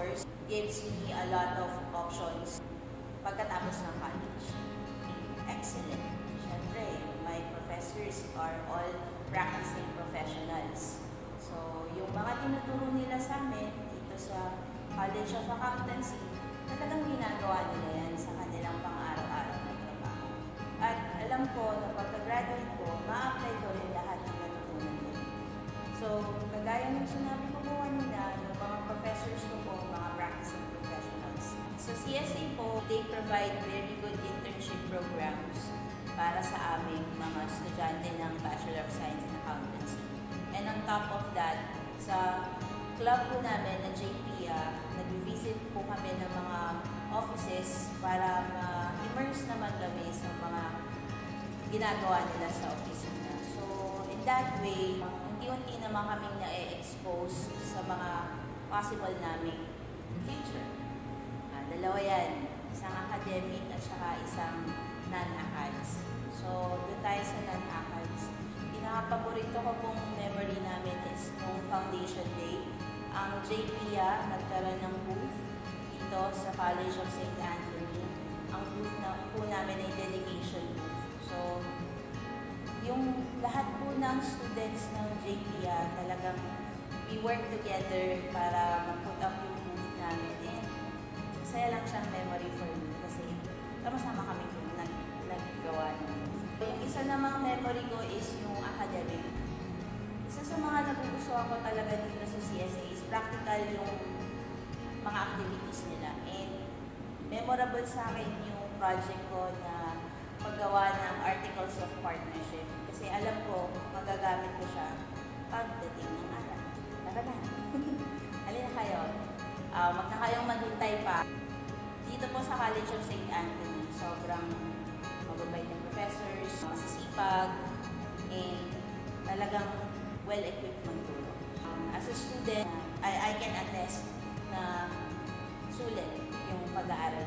course gives me a lot of options pagkatapos ng college. Excellent. Siyempre, my professors are all practicing professionals. So, yung mga tinuturo nila sa amin dito sa College of Accountancy, talagang ginagawa nila yan sa kanilang pang-araw-araw na trabaho. At alam ko na pagka-graduate ko, ma-apply ko rin lahat ng natutunan nila. So, kagaya ng sinabi ko po kanina, yung mga professors ko po, mga practicing professionals. Sa CSA po, they provide very good internship programs para sa aming mga estudyante ng Bachelor of Science in Accountancy. And on top of that, sa club po namin na JPIA, nag-visit po kami ng mga offices para ma-immerse naman kami sa mga ginagawa nila sa opisina. So, in that way, unti-unti naman kaming na-expose sa mga possible naming future. Dalawa yan, isang academic at saka isang non-acads. So, doon tayo sa non-acads. Pinaka-paborito ko pong memory namin is nung Foundation Day. Ang JPIA nagkaroon ng booth dito sa College of St. Anthony. Ang booth na po namin ay delegation booth. So, yung lahat po ng students ng JPIA talagang we work together para mag-put up yung booth namin. And masaya lang siyang memory for me kasi sama-sama kami naggawa ng booth. Yung isa namang memory ko is yung academic. Isa sa mga nagugustuhan ko talaga dito sa CSA is practical yung mga activities nila. And memorable sa akin yung project ko na paggawa ng Articles of Partnership. Kasi alam ko, magagamit ko siya pagdating ng araw. Tara na. Halina kayo. Wag na kayong maghintay pa. Dito po sa College of St. Anthony, sobrang mababait ng professors, masisipag, and talagang well-equipped magturo. As a student, I can attest na sulit yung pag-aaral